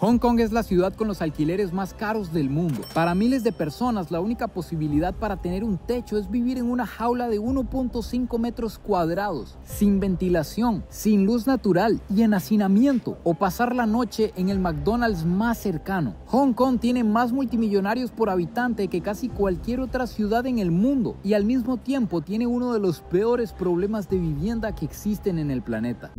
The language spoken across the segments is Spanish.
Hong Kong es la ciudad con los alquileres más caros del mundo. Para miles de personas, la única posibilidad para tener un techo es vivir en una jaula de 1.5 metros cuadrados, sin ventilación, sin luz natural y en hacinamiento, o pasar la noche en el McDonald's más cercano. Hong Kong tiene más multimillonarios por habitante que casi cualquier otra ciudad en el mundo y al mismo tiempo tiene uno de los peores problemas de vivienda que existen en el planeta.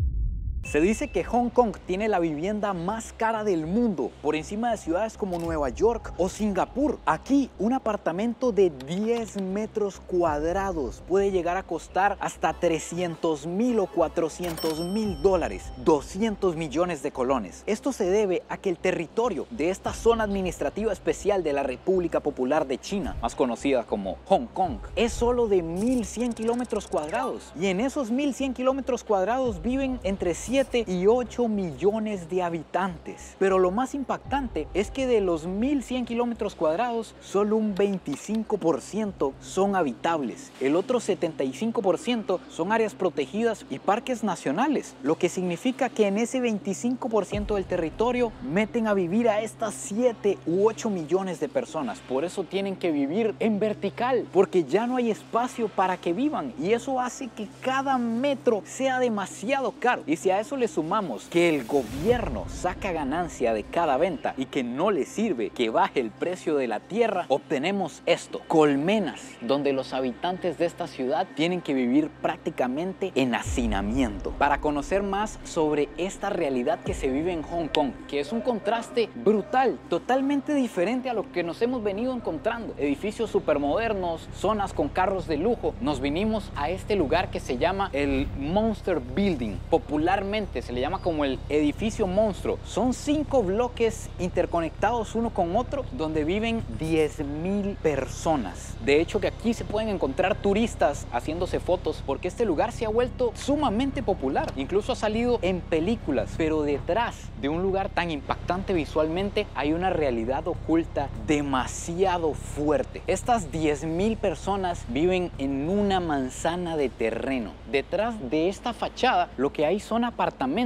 Se dice que Hong Kong tiene la vivienda más cara del mundo, por encima de ciudades como Nueva York o Singapur. Aquí, un apartamento de 10 metros cuadrados puede llegar a costar hasta 300,000 o 400,000 dólares, 200 millones de colones. Esto se debe a que el territorio de esta zona administrativa especial de la República Popular de China, más conocida como Hong Kong, es solo de 1.100 kilómetros cuadrados. Y en esos 1.100 kilómetros cuadrados viven entre 7 y 8 millones de habitantes. Pero lo más impactante es que de los 1.100 kilómetros cuadrados, solo un 25% son habitables. El otro 75% son áreas protegidas y parques nacionales, lo que significa que en ese 25% del territorio meten a vivir a estas 7 u 8 millones de personas. Por eso tienen que vivir en vertical, porque ya no hay espacio para que vivan, y eso hace que cada metro sea demasiado caro. Y si a eso le sumamos que el gobierno saca ganancia de cada venta y que no le sirve que baje el precio de la tierra, obtenemos esto: colmenas, donde los habitantes de esta ciudad tienen que vivir prácticamente en hacinamiento. Para conocer más sobre esta realidad que se vive en Hong Kong, que es un contraste brutal, totalmente diferente a lo que nos hemos venido encontrando, edificios supermodernos, zonas con carros de lujo, nos vinimos a este lugar que se llama el Monster Building. Popularmente se le llama como el edificio monstruo. Son 5 bloques interconectados uno con otro, donde viven 10,000 personas. De hecho, que aquí se pueden encontrar turistas haciéndose fotos, porque este lugar se ha vuelto sumamente popular. Incluso ha salido en películas. Pero detrás de un lugar tan impactante visualmente hay una realidad oculta demasiado fuerte. Estas 10,000 personas viven en una manzana de terreno. Detrás de esta fachada lo que hay son apartamentos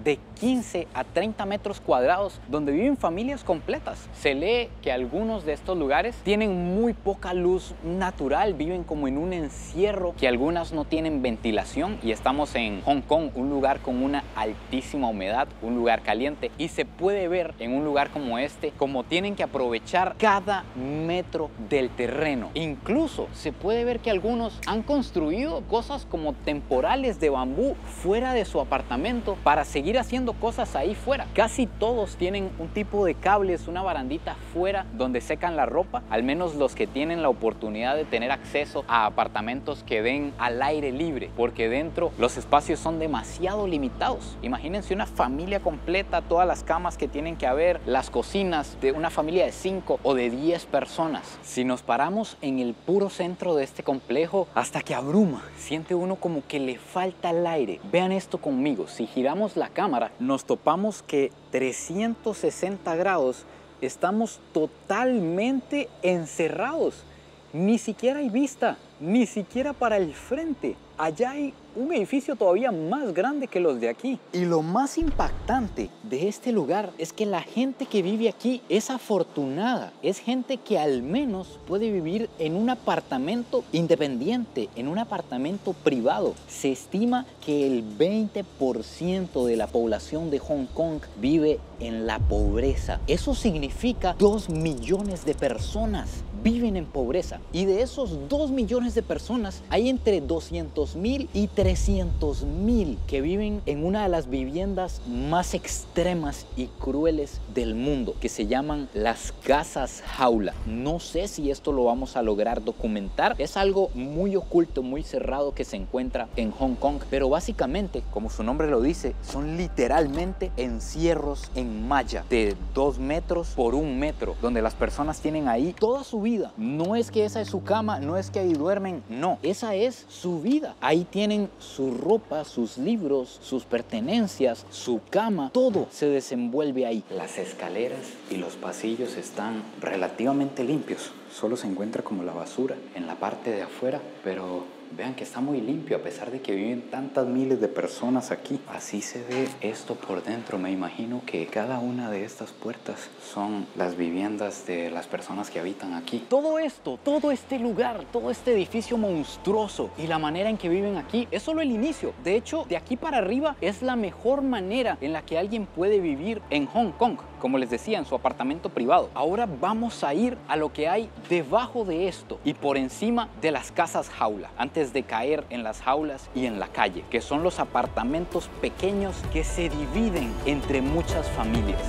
de 15 a 30 metros cuadrados donde viven familias completas. Se lee que algunos de estos lugares tienen muy poca luz natural, viven como en un encierro, que algunas no tienen ventilación, y estamos en Hong Kong, un lugar con una altísima humedad, un lugar caliente, y se puede ver en un lugar como este como tienen que aprovechar cada metro del terreno. Incluso se puede ver que algunos han construido cosas como temporales de bambú fuera de su apartamento para seguir haciendo cosas ahí fuera. Casi todos tienen un tipo de cables, una barandita fuera donde secan la ropa, al menos los que tienen la oportunidad de tener acceso a apartamentos que den al aire libre, porque dentro los espacios son demasiado limitados. Imagínense una familia completa, todas las camas que tienen que haber, las cocinas de una familia de 5 o de 10 personas. Si nos paramos en el puro centro de este complejo, hasta que abruma, siente uno como que le falta el aire. Vean esto conmigo, si giramos la cámara nos topamos que 360 grados estamos totalmente encerrados. Ni siquiera hay vista, ni siquiera para el frente. Allá hay un edificio todavía más grande que los de aquí. Y lo más impactante de este lugar es que la gente que vive aquí es afortunada. Es gente que al menos puede vivir en un apartamento independiente, en un apartamento privado. Se estima que el 20% de la población de Hong Kong vive en la pobreza. Eso significa 2 millones de personas viven en pobreza. Y de esos 2 millones de personas hay entre 200,000 y 300,000 que viven en una de las viviendas más extremas y crueles del mundo, que se llaman las casas jaula. No sé si esto lo vamos a lograr documentar. Es algo muy oculto, muy cerrado que se encuentra en Hong Kong, pero básicamente, como su nombre lo dice, son literalmente encierros en malla de 2 metros por 1 metro, donde las personas tienen ahí toda su vida. No es que esa es su cama, no es que ahí duermen, no, esa es su vida. Ahí tienen su ropa, sus libros, sus pertenencias, su cama, todo se desenvuelve ahí. Las escaleras y los pasillos están relativamente limpios. solo se encuentra como la basura en la parte de afuera, pero vean que está muy limpio a pesar de que viven tantas miles de personas aquí. Así se ve esto por dentro. Me imagino que cada una de estas puertas son las viviendas de las personas que habitan aquí. Todo esto, todo este lugar, todo este edificio monstruoso y la manera en que viven aquí es solo el inicio. De hecho, de aquí para arriba es la mejor manera en la que alguien puede vivir en Hong Kong. Como les decía, en su apartamento privado. Ahora vamos a ir a lo que hay debajo de esto y por encima de las casas jaula, antes de caer en las jaulas y en la calle, que son los apartamentos pequeños que se dividen entre muchas familias.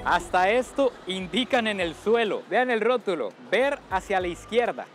Hasta esto indican en el suelo. Vean el rótulo, ver hacia la izquierda.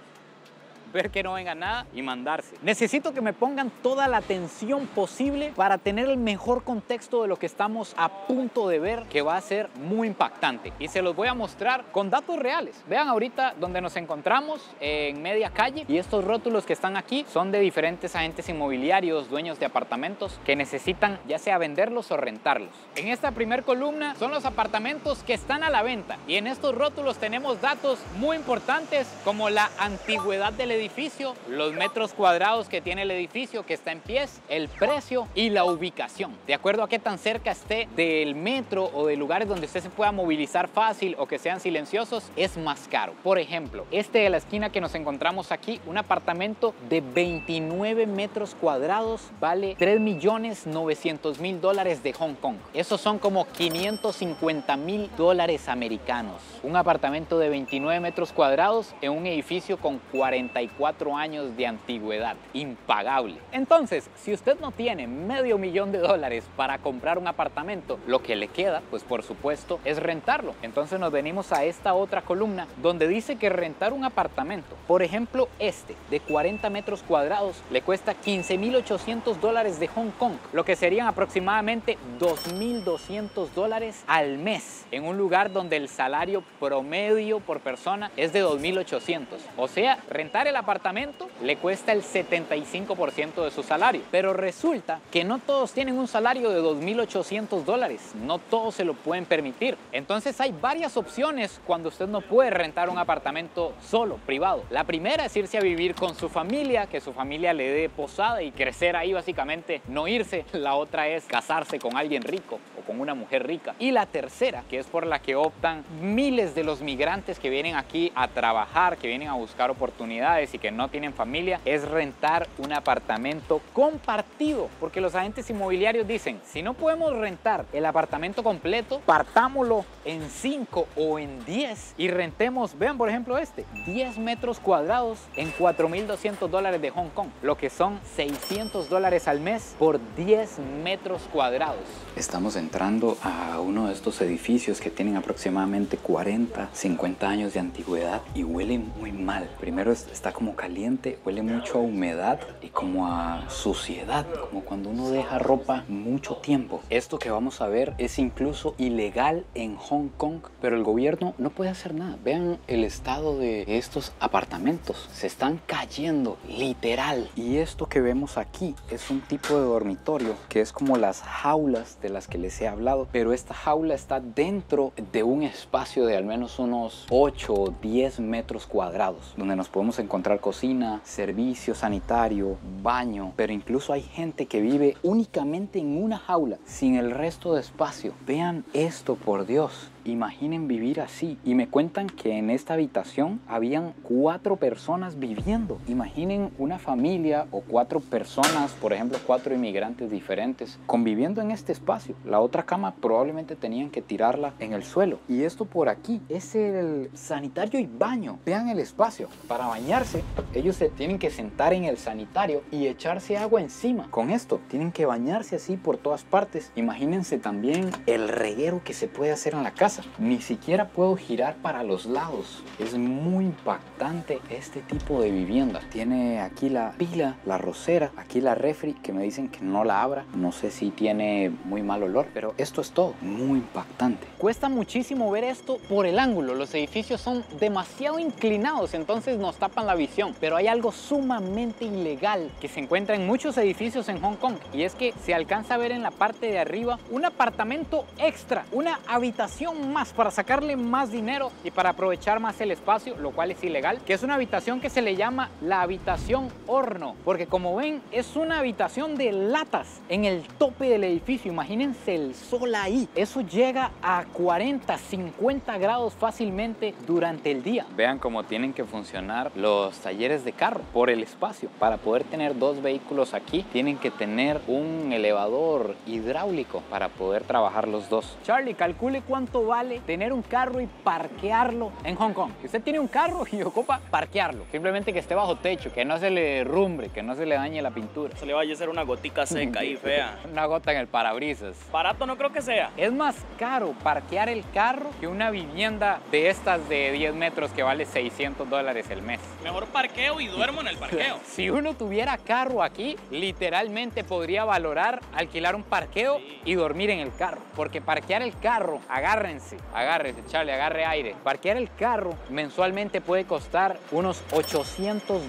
Ver que no venga nada y mandarse. Necesito que me pongan toda la atención posible para tener el mejor contexto de lo que estamos a punto de ver, que va a ser muy impactante. Y se los voy a mostrar con datos reales. Vean ahorita donde nos encontramos, en media calle, y estos rótulos que están aquí son de diferentes agentes inmobiliarios, dueños de apartamentos que necesitan ya sea venderlos o rentarlos. En esta primer columna son los apartamentos que están a la venta y en estos rótulos tenemos datos muy importantes como la antigüedad del edificio, los metros cuadrados que tiene el edificio que está en pies, el precio y la ubicación. De acuerdo a qué tan cerca esté del metro o de lugares donde usted se pueda movilizar fácil o que sean silenciosos, es más caro. Por ejemplo, este de la esquina que nos encontramos aquí, un apartamento de 29 metros cuadrados vale $3.900.000 de Hong Kong. Esos son como $550.000 americanos. Un apartamento de 29 metros cuadrados en un edificio con 44 años de antigüedad. Impagable. Entonces, si usted no tiene $500,000 para comprar un apartamento, lo que le queda, pues por supuesto, es rentarlo. Entonces nos venimos a esta otra columna donde dice que rentar un apartamento, por ejemplo este, de 40 metros cuadrados, le cuesta $15.800 de Hong Kong, lo que serían aproximadamente $2.200 al mes, en un lugar donde el salario promedio por persona es de $2.800. O sea, rentar el apartamento le cuesta el 75% de su salario. Pero resulta que no todos tienen un salario de $2.800. No todos se lo pueden permitir. Entonces hay varias opciones cuando usted no puede rentar un apartamento solo, privado. La primera es irse a vivir con su familia, que su familia le dé posada y crecer ahí básicamente, no irse. La otra es casarse con alguien rico o con una mujer rica. Y la tercera, que es por la que optan miles de los migrantes que vienen aquí a trabajar, que vienen a buscar oportunidades y que no tienen familia, es rentar un apartamento compartido, porque los agentes inmobiliarios dicen, si no podemos rentar el apartamento completo, partámoslo en 5 o en 10 y rentemos, vean por ejemplo este, 10 metros cuadrados en $4.200 de Hong Kong, lo que son $600 al mes por 10 metros cuadrados. Estamos entrando a uno de estos edificios que tienen aproximadamente 40, 50 años de antigüedad y huelen muy mal. Primero está como caliente, huele mucho a humedad y como a suciedad, como cuando uno deja ropa mucho tiempo. Esto que vamos a ver es incluso ilegal en Hong Kong, pero el gobierno no puede hacer nada. Vean el estado de estos apartamentos, se están cayendo literal. Y esto que vemos aquí es un tipo de dormitorio que es como las jaulas de las que les he hablado, pero esta jaula está dentro de un espacio de al menos unos 8 o 10 metros cuadrados, donde nos podemos encontrar cocina, servicio sanitario, baño, pero incluso hay gente que vive únicamente en una jaula, sin el resto de espacio. Vean esto, por Dios. Imaginen vivir así. Y me cuentan que en esta habitación habían 4 personas viviendo. Imaginen una familia o 4 personas, por ejemplo 4 inmigrantes diferentes, conviviendo en este espacio. La otra cama probablemente tenían que tirarla en el suelo. Y esto por aquí es el sanitario y baño. Vean el espacio. Para bañarse, ellos se tienen que sentar en el sanitario y echarse agua encima. Con esto, tienen que bañarse así por todas partes. Imagínense también el reguero que se puede hacer en la casa. casa. Ni siquiera puedo girar para los lados. Es muy impactante este tipo de vivienda. Tiene aquí la pila, la rosera, aquí la refri que me dicen que no la abra. No sé si tiene muy mal olor, pero esto es todo. Muy impactante. Cuesta muchísimo ver esto por el ángulo. Los edificios son demasiado inclinados, entonces nos tapan la visión. Pero hay algo sumamente ilegal que se encuentra en muchos edificios en Hong Kong, y es que se alcanza a ver en la parte de arriba un apartamento extra, una habitación más para sacarle más dinero y para aprovechar más el espacio, lo cual es ilegal, que es una habitación que se le llama la habitación horno, porque como ven es una habitación de latas en el tope del edificio. Imagínense el sol ahí, eso llega a 40, 50 grados fácilmente durante el día. Vean cómo tienen que funcionar los talleres de carro por el espacio. Para poder tener dos vehículos aquí, tienen que tener un elevador hidráulico para poder trabajar los dos. Charlie, calcule cuánto vale tener un carro y parquearlo en Hong Kong. Si usted tiene un carro y ocupa parquearlo, simplemente que esté bajo techo, que no se le derrumbe, que no se le dañe la pintura. Se le vaya a hacer una gotica seca ahí fea. Una gota en el parabrisas. Barato no creo que sea. Es más caro parquear el carro que una vivienda de estas de 10 metros que vale $600 el mes. Mejor parqueo y duermo en el parqueo. Si uno tuviera carro aquí, literalmente podría valorar alquilar un parqueo y dormir en el carro. Porque parquear el carro, agárrense, Charlie, agarre aire. Parquear el carro mensualmente puede costar unos $800.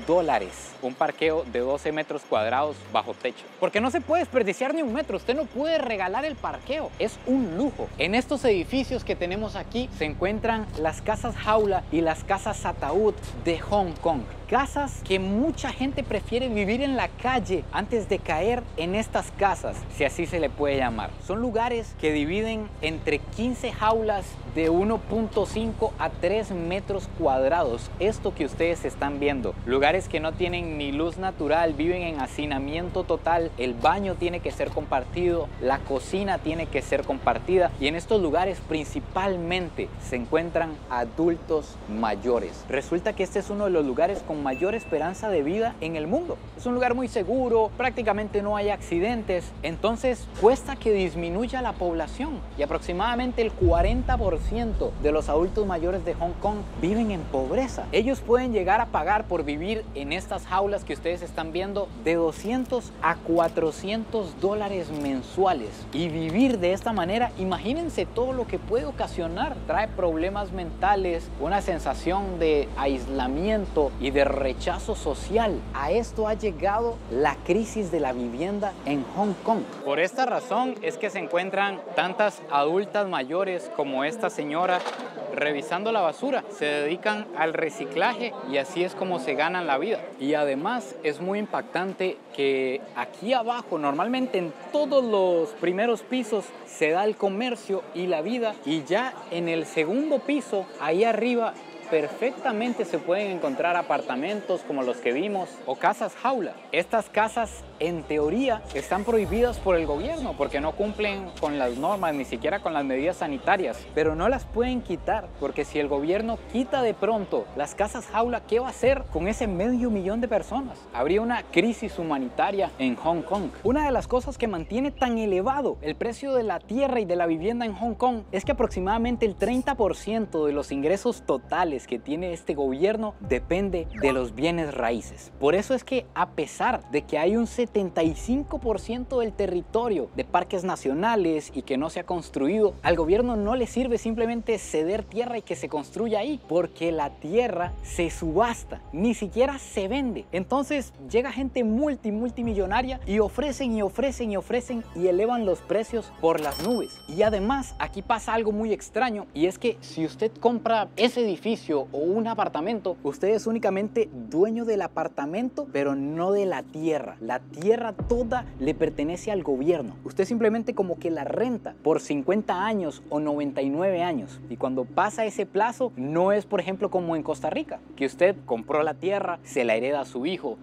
Un parqueo de 12 metros cuadrados bajo techo. Porque no se puede desperdiciar ni un metro. Usted no puede regalar el parqueo. Es un lujo. En estos edificios que tenemos aquí se encuentran las casas jaula y las casas ataúd de Hong Kong. Casas que mucha gente prefiere vivir en la calle antes de caer en estas casas, si así se le puede llamar. Son lugares que dividen entre 15 jaulas de 1.5 a 3 metros cuadrados. Esto que ustedes están viendo. Lugares que no tienen ni luz natural, viven en hacinamiento total. El baño tiene que ser compartido, la cocina tiene que ser compartida, y en estos lugares principalmente se encuentran adultos mayores. Resulta que este es uno de los lugares con mayor esperanza de vida en el mundo. Es un lugar muy seguro, prácticamente no hay accidentes, entonces cuesta que disminuya la población, y aproximadamente el 40% de los adultos mayores de Hong Kong viven en pobreza. Ellos pueden llegar a pagar por vivir en estas jaulas que ustedes están viendo de $200 a $400 mensuales, y vivir de esta manera, imagínense todo lo que puede ocasionar. Trae problemas mentales, una sensación de aislamiento y de rechazo social. A esto ha llegado la crisis de la vivienda en Hong Kong. Por esta razón es que se encuentran tantas adultas mayores como esta señora revisando la basura. Se dedican al reciclaje y así es como se ganan la vida. Y además es muy impactante que aquí abajo, normalmente en todos los primeros pisos, se da el comercio y la vida, y ya en el segundo piso, ahí arriba, perfectamente se pueden encontrar apartamentos como los que vimos o casas jaula. Estas casas en teoría están prohibidas por el gobierno porque no cumplen con las normas, ni siquiera con las medidas sanitarias, pero no las pueden quitar, porque si el gobierno quita de pronto las casas jaula, ¿qué va a hacer con ese 500.000 de personas? Habría una crisis humanitaria en Hong Kong. Una de las cosas que mantiene tan elevado el precio de la tierra y de la vivienda en Hong Kong es que aproximadamente el 30% de los ingresos totales que tiene este gobierno depende de los bienes raíces. Por eso es que, a pesar de que hay un 75% del territorio de parques nacionales y que no se ha construido, al gobierno no le sirve simplemente ceder tierra y que se construya ahí, porque la tierra se subasta, ni siquiera se vende. Entonces llega gente multimillonaria y ofrecen y elevan los precios por las nubes. Y además aquí pasa algo muy extraño, y es que si usted compra ese edificio o un apartamento, usted es únicamente dueño del apartamento, pero no de la tierra. La tierra toda le pertenece al gobierno. Usted simplemente como que la renta por 50 años o 99 años. Y cuando pasa ese plazo, no es, por ejemplo, como en Costa Rica, que usted compró la tierra, se la hereda a su hijo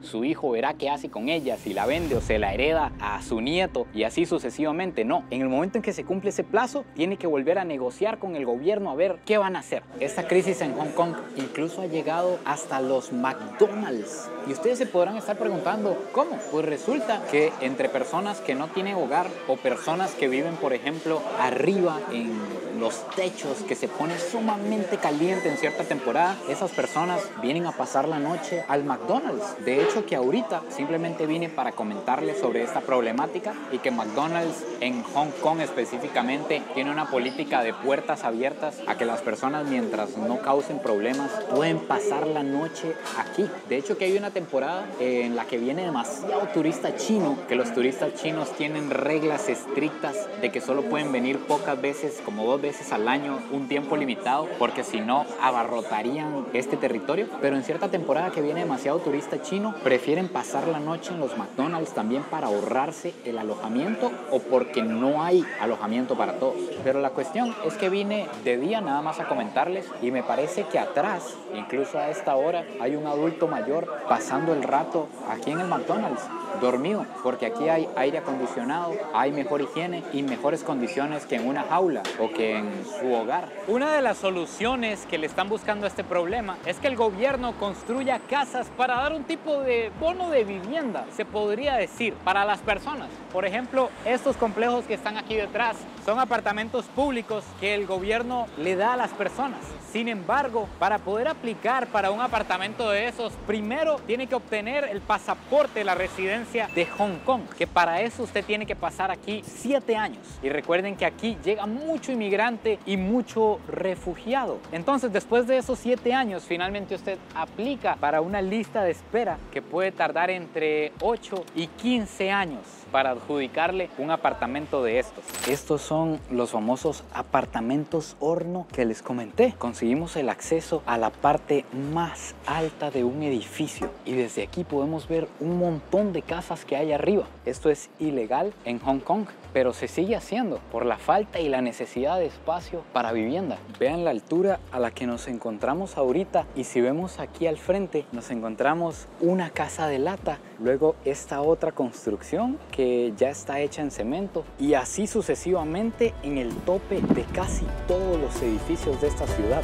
verá qué hace con ella, si la vende o se la hereda a su nieto, y así sucesivamente. No, en el momento en que se cumple ese plazo, tiene que volver a negociar con el gobierno a ver qué van a hacer. Esta crisis en Hong Kong incluso ha llegado hasta los McDonald's. Y ustedes se podrán estar preguntando, ¿cómo? Pues resulta que entre personas que no tienen hogar o personas que viven, por ejemplo, arriba en los techos, que se pone sumamente caliente en cierta temporada, esas personas vienen a pasar la noche al McDonald's. De hecho, que ahorita simplemente vine para comentarles sobre esta problemática y que McDonald's en Hong Kong específicamente tiene una política de puertas abiertas a que las personas, mientras no causen problemas, pueden pasar la noche aquí. De hecho, que hay una temporada en la que viene demasiado turista chino, que los turistas chinos tienen reglas estrictas de que solo pueden venir pocas veces, como 2 veces al año, un tiempo limitado, porque si no abarrotarían este territorio. Pero en cierta temporada que viene demasiado turista chino, prefieren pasar la noche en los McDonald's también para ahorrarse el alojamiento o porque no hay alojamiento para todos. Pero la cuestión es que vine de día nada más a comentarles y me parece que atrás, incluso a esta hora, hay un adulto mayor pasando el rato aquí en el McDonald's, dormido, porque aquí hay aire acondicionado, hay mejor higiene y mejores condiciones que en una jaula o que en su hogar. Una de las soluciones que le están buscando a este problema es que el gobierno construya casas para dar un tipo de bono de vivienda, se podría decir, para las personas. Por ejemplo, estos complejos que están aquí detrás son apartamentos públicos que el gobierno le da a las personas. Sin embargo, para poder aplicar para un apartamento de esos, primero tiene que obtener el pasaporte de la residencia de Hong Kong, que para eso usted tiene que pasar aquí 7 años. Y recuerden que aquí llega mucho inmigrante y mucho refugiado. Entonces, después de esos 7 años, finalmente usted aplica para una lista de espera que puede tardar entre 8 y 15 años para adjudicarle un apartamento de estos. Estos son los famosos apartamentos horno que les comenté. Conseguimos el acceso a la parte más alta de un edificio y desde aquí podemos ver un montón de casas que hay arriba. Esto es ilegal en Hong Kong, pero se sigue haciendo por la falta y la necesidad de espacio para vivienda. Vean la altura a la que nos encontramos ahorita y si vemos aquí al frente nos encontramos una casa de lata, luego esta otra construcción que ya está hecha en cemento y así sucesivamente en el tope de casi todos los edificios de esta ciudad.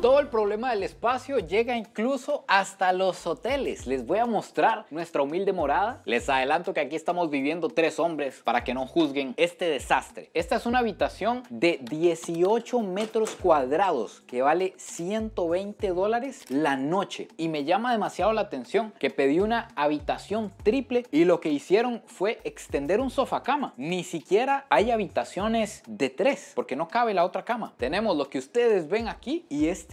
Todo el problema del espacio llega incluso hasta los hoteles. Les voy a mostrar nuestra humilde morada. Les adelanto que aquí estamos viviendo 3 hombres para que no juzguen este desastre. Esta es una habitación de 18 metros cuadrados que vale $120 la noche. Y me llama demasiado la atención que pedí una habitación triple y lo que hicieron fue extender un sofá cama. Ni siquiera hay habitaciones de 3 porque no cabe la otra cama. Tenemos lo que ustedes ven aquí y este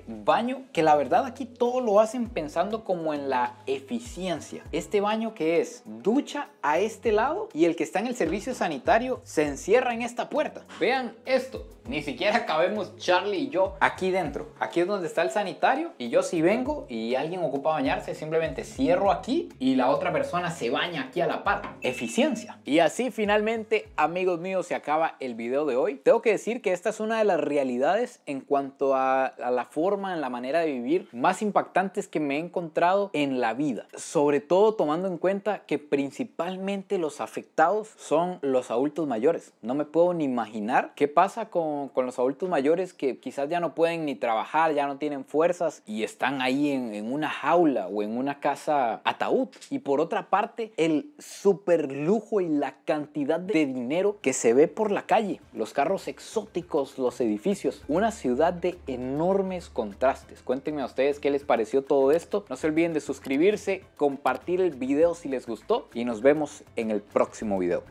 baño que la verdad aquí todo lo hacen pensando como en la eficiencia. Este baño que es ducha a este lado y el que está en el servicio sanitario se encierra en esta puerta. Vean esto. Ni siquiera cabemos Charlie y yo aquí dentro. Aquí es donde está el sanitario y yo si vengo y alguien ocupa bañarse simplemente cierro aquí y la otra persona se baña aquí a la par. Eficiencia. Y así finalmente, amigos míos, se acaba el video de hoy. Tengo que decir que esta es una de las realidades en cuanto a la forma, en la manera de vivir más impactantes que me he encontrado en la vida. Sobre todo tomando en cuenta que principalmente los afectados son los adultos mayores. No me puedo ni imaginar qué pasa con los adultos mayores que quizás ya no pueden ni trabajar, ya no tienen fuerzas y están ahí en una jaula o en una casa ataúd. Y por otra parte, el super lujo y la cantidad de dinero que se ve por la calle, los carros exóticos, los edificios, una ciudad de enormes contrastes. Cuéntenme a ustedes qué les pareció todo esto. No se olviden de suscribirse, compartir el video si les gustó y nos vemos en el próximo video.